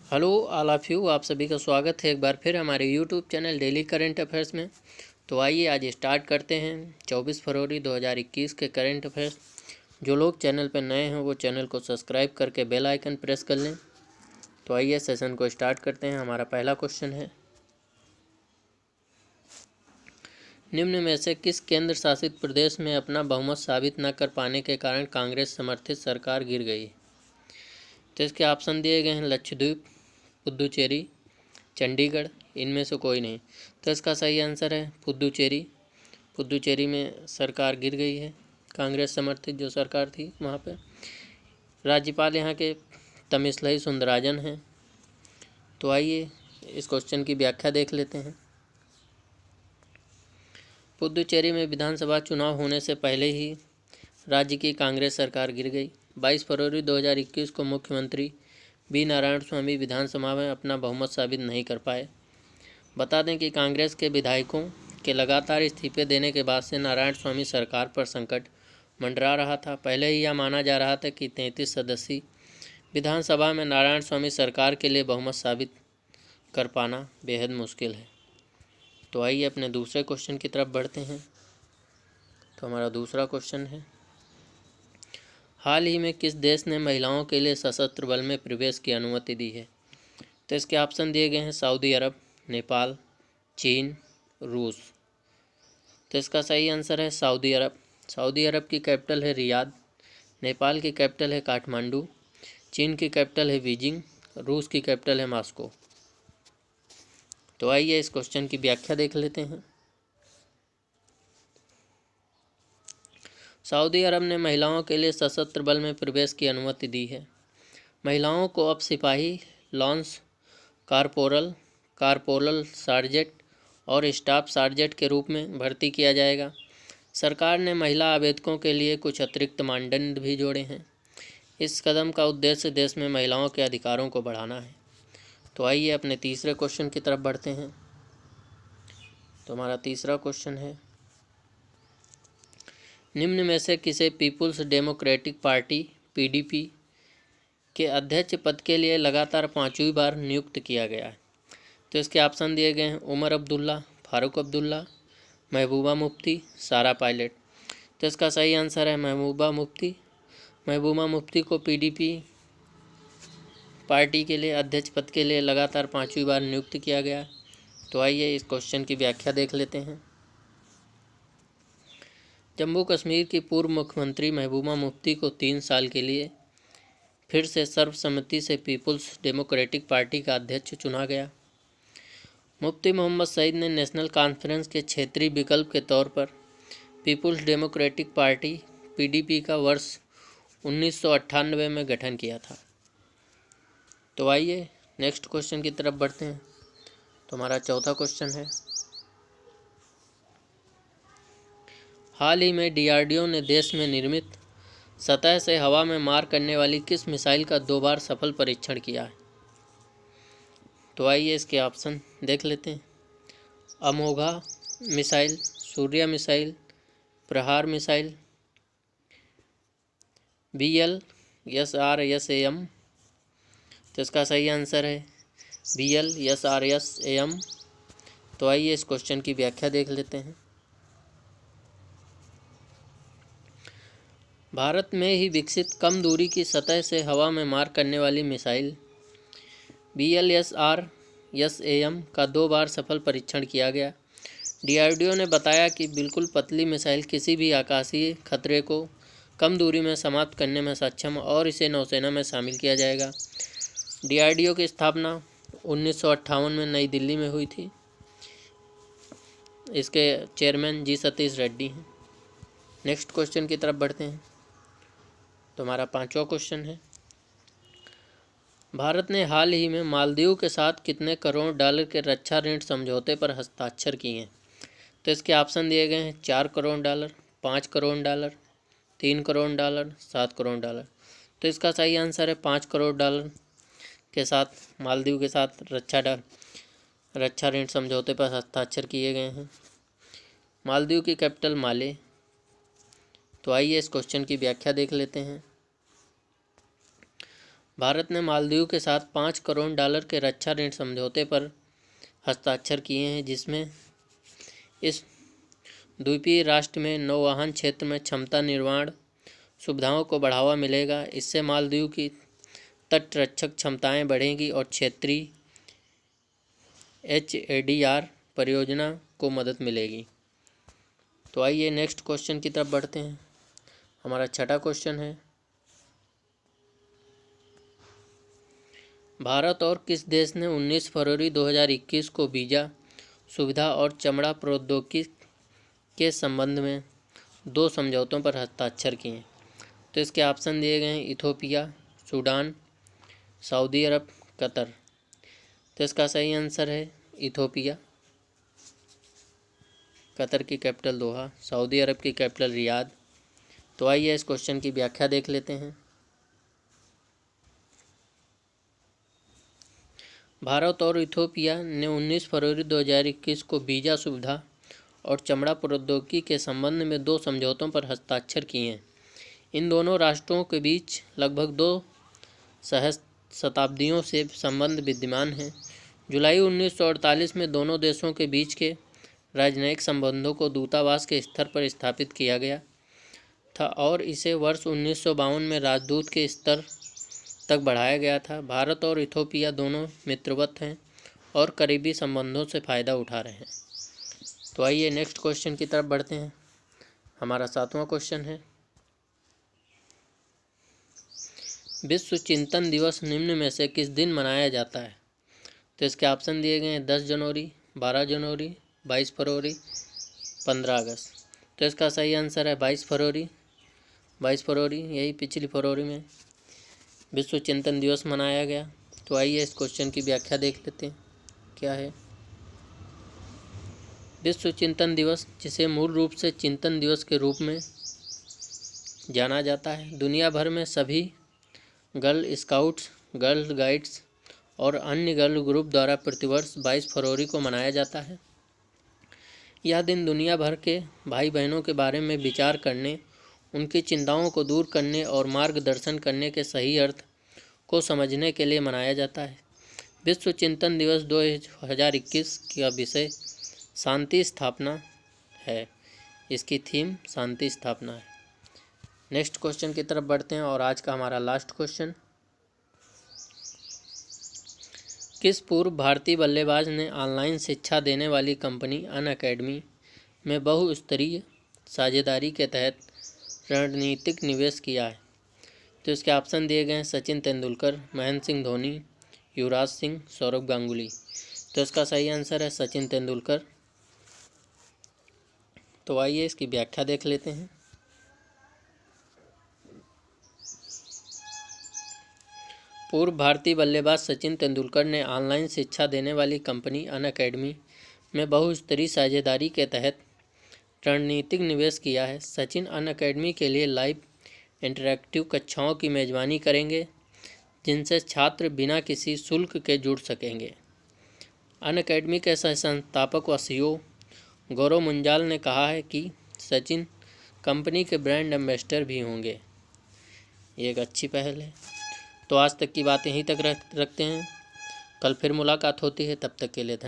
Hello all of you, आप सभी का स्वागत है एक बार फिर हमारे YouTube channel daily current affairs में। तो आइए आज स्टार्ट करते हैं 24 फरवरी 2021 के करंट अफेयर्स। जो लोग चैनल पर नए हैं वो चैनल को सब्सक्राइब करके बेल आइकन प्रेस कर लें। तो आइए सेशन को स्टार्ट करते हैं। हमारा पहला क्वेश्चन है, निम्न में से किस केंद्र शासित प्रदेश में अपना बहुमत साबित न कर पाने के कारण कांग्रेस समर्थित सरकार गिर गई? तो इसके ऑप्शन दिए गए हैं लक्षद्वीप, पुदुचेरी, चंडीगढ़, इनमें से कोई नहीं। तो इसका सही आंसर है पुदुचेरी। पुदुचेरी में सरकार गिर गई है, कांग्रेस समर्थित जो सरकार थी वहाँ पे। राज्यपाल यहाँ के तमिसलई सुंदराजन हैं। तो आइए इस क्वेश्चन की व्याख्या देख लेते हैं। पुदुचेरी में विधानसभा चुनाव होने से पहले ही राज्य की कांग्रेस सरकार गिर गई। 22 फरवरी 2021 को मुख्यमंत्री बी नारायण स्वामी विधानसभा में अपना बहुमत साबित नहीं कर पाए। बता दें कि कांग्रेस के विधायकों के लगातार इस्तीफे देने के बाद से नारायण स्वामी सरकार पर संकट मंडरा रहा था। पहले ही यह माना जा रहा था कि 33 सदस्यीय विधानसभा में नारायण स्वामी सरकार के लिए बहुमत साबित कर पाना बेहद मुश्किल है। तो आइए अपने दूसरे क्वेश्चन की तरफ बढ़ते हैं। तो हमारा दूसरा क्वेश्चन है, हाल ही में किस देश ने महिलाओं के लिए सशस्त्र बल में प्रवेश की अनुमति दी है? तो इसके ऑप्शन दिए गए हैं सऊदी अरब, नेपाल, चीन, रूस। तो इसका सही आंसर है सऊदी अरब। सऊदी अरब की कैपिटल है रियाद, नेपाल की कैपिटल है काठमांडू, चीन की कैपिटल है बीजिंग, रूस की कैपिटल है मॉस्को। तो आइए इस क्वेश्चन की व्याख्या देख लेते हैं। सऊदी अरब ने महिलाओं के लिए सशस्त्र बल में प्रवेश की अनुमति दी है। महिलाओं को अब सिपाही, लॉन्स कारपोरल सार्जेंट और स्टाफ सार्जेंट के रूप में भर्ती किया जाएगा। सरकार ने महिला आवेदकों के लिए कुछ अतिरिक्त मानदंड भी जोड़े हैं। इस कदम का उद्देश्य देश में महिलाओं के अधिकारों को बढ़ाना है। तो आइए अपने तीसरे क्वेश्चन की तरफ बढ़ते हैं। तो हमारा तीसरा क्वेश्चन है, निम्न में से किसे पीपुल्स डेमोक्रेटिक पार्टी पीडीपी के अध्यक्ष पद के लिए लगातार 5वीं बार नियुक्त किया गया है? तो इसके ऑप्शन दिए गए हैं उमर अब्दुल्ला, फारूक अब्दुल्ला, महबूबा मुफ्ती, सारा पायलट। तो इसका सही आंसर है महबूबा मुफ्ती। महबूबा मुफ्ती को पीडीपी पार्टी के लिए अध्यक्ष पद के लिए लगातार 5वीं बार नियुक्त किया गया। तो आइए इस क्वेश्चन की व्याख्या देख लेते हैं। जम्मू कश्मीर की पूर्व मुख्यमंत्री महबूबा मुफ्ती को 3 साल के लिए फिर से सर्वसम्मति से पीपुल्स डेमोक्रेटिक पार्टी का अध्यक्ष चुना गया। मुफ्ती मोहम्मद सईद ने नेशनल कॉन्फ्रेंस के क्षेत्रीय विकल्प के तौर पर पीपुल्स डेमोक्रेटिक पार्टी पीडीपी का वर्ष 1998 में गठन किया था। तो आइए नेक्स्ट क्वेश्चन की तरफ बढ़ते हैं। तो हमारा चौथा क्वेश्चन है, हाल ही में डीआरडीओ ने देश में निर्मित सतह से हवा में मार करने वाली किस मिसाइल का 2 बार सफल परीक्षण किया है? तो आइए इसके ऑप्शन देख लेते हैं। अमोघा मिसाइल, सूर्या मिसाइल, प्रहार मिसाइल, BLSRSAM। तो इसका सही आंसर है BLSRSAM। तो आइए इस क्वेश्चन की व्याख्या देख लेते हैं। भारत में ही विकसित कम दूरी की सतह से हवा में मार करने वाली मिसाइल BLSRSAM का 2 बार सफल परीक्षण किया गया। डीआरडीओ ने बताया कि बिल्कुल पतली मिसाइल किसी भी आकाशीय खतरे को कम दूरी में समाप्त करने में सक्षम और इसे नौसेना में शामिल किया जाएगा। डीआरडीओ की स्थापना 1958 में नई दिल्ली में हुई थी। इसके चेयरमैन जी सतीश रेड्डी हैं। नेक्स्ट क्वेश्चन की तरफ बढ़ते हैं। तो हमारा 5वां क्वेश्चन है, भारत ने हाल ही में मालदीव के साथ कितने करोड़ डॉलर के रक्षा ऋण समझौते पर हस्ताक्षर किए हैं? तो इसके ऑप्शन दिए गए हैं 4 crore dollar, 5 crore dollar, 3 crore dollar, 7 crore dollar. तो इसका सही आंसर है 5 करोड़ डॉलर के साथ मालदीव के साथ रक्षा ऋण समझौते पर हस्ताक्षर किए गए हैं। मालदीव की कैपिटल माले। तो आइए इस क्वेश्चन की व्याख्या देख लेते हैं। भारत ने मालदीव के साथ $5 करोड़ के रक्षा ऋण समझौते पर हस्ताक्षर किए हैं, जिसमें इस द्वीपीय राष्ट्र में नौवहन क्षेत्र में क्षमता निर्माण सुविधाओं को बढ़ावा मिलेगा। इससे मालदीव की तटरक्षक क्षमताएं बढ़ेंगी और क्षेत्रीय HADR परियोजना को मदद मिलेगी। तो आइए नेक्स्ट क्वेश्चन की तरफ बढ़ते हैं। हमारा छठा क्वेश्चन है, भारत और किस देश ने 19 फरवरी 2021 को वीज़ा सुविधा और चमड़ा प्रौद्योगिकी के संबंध में 2 समझौतों पर हस्ताक्षर किए? तो इसके ऑप्शन दिए गए हैं, इथोपिया, सूडान, सऊदी अरब, कतर। तो इसका सही आंसर है इथोपिया। कतर की कैपिटल दोहा, सऊदी अरब की कैपिटल रियाद। तो आइए इस क्वेश्चन की व्याख्या देख लेते हैं। भारत और इथोपिया ने 19 फरवरी 2021 को वीज़ा सुविधा और चमड़ा प्रौद्योगिकी के संबंध में 2 समझौतों पर हस्ताक्षर किए हैं। इन दोनों राष्ट्रों के बीच लगभग 2 शताब्दियों से संबंध विद्यमान हैं। जुलाई 1948 में दोनों देशों के बीच के राजनयिक संबंधों को दूतावास के स्तर पर स्थापित किया गया था और इसे वर्ष 1952 में राजदूत के स्तर तक बढ़ाया गया था। भारत और इथोपिया दोनों मित्रवत हैं और करीबी संबंधों से फ़ायदा उठा रहे हैं। तो आइए नेक्स्ट क्वेश्चन की तरफ बढ़ते हैं। हमारा 7वां क्वेश्चन है, विश्व चिंतन दिवस निम्न में से किस दिन मनाया जाता है? तो इसके ऑप्शन दिए गए हैं, 10 जनवरी, 12 जनवरी, 22 फरवरी, 15 अगस्त। तो इसका सही आंसर है 22 फरवरी। 22 फरवरी, यही पिछली फरवरी में विश्व चिंतन दिवस मनाया गया। तो आइए इस क्वेश्चन की व्याख्या देख लेते हैं क्या है। विश्व चिंतन दिवस, जिसे मूल रूप से चिंतन दिवस के रूप में जाना जाता है, दुनिया भर में सभी गर्ल स्काउट्स, गर्ल गाइड्स और अन्य गर्ल ग्रुप द्वारा प्रतिवर्ष 22 फरवरी को मनाया जाता है। यह दिन दुनिया भर के भाई बहनों के बारे में विचार करने, उनकी चिंताओं को दूर करने और मार्गदर्शन करने के सही अर्थ को समझने के लिए मनाया जाता है। विश्व चिंतन दिवस 2021 का विषय शांति स्थापना है। इसकी थीम शांति स्थापना है। नेक्स्ट क्वेश्चन की तरफ बढ़ते हैं और आज का हमारा लास्ट क्वेश्चन, किस पूर्व भारतीय बल्लेबाज ने ऑनलाइन शिक्षा देने वाली कंपनी अनअकैडमी में बहुस्तरीय साझेदारी के तहत रणनीतिक निवेश किया है? तो इसके ऑप्शन दिए गए हैं, सचिन तेंदुलकर, महेंद्र सिंह धोनी, युवराज सिंह, सौरव गांगुली। तो इसका सही आंसर है सचिन तेंदुलकर। तो आइए इसकी व्याख्या देख लेते हैं। पूर्व भारतीय बल्लेबाज सचिन तेंदुलकर ने ऑनलाइन शिक्षा देने वाली कंपनी अनअकैडमी में बहुस्तरीय साझेदारी के तहत रणनीतिक निवेश किया है। सचिन अनअकैडमी के लिए लाइव इंटरैक्टिव कक्षाओं की मेजबानी करेंगे, जिनसे छात्र बिना किसी शुल्क के जुड़ सकेंगे। अनअकैडमी के संस्थापक व CEO गौरव मुंजाल ने कहा है कि सचिन कंपनी के ब्रांड एम्बेसडर भी होंगे। ये एक अच्छी पहल है। तो आज तक की बात यहीं तक रखते हैं। कल फिर मुलाकात होती है, तब तक के लिए धन्यवाद।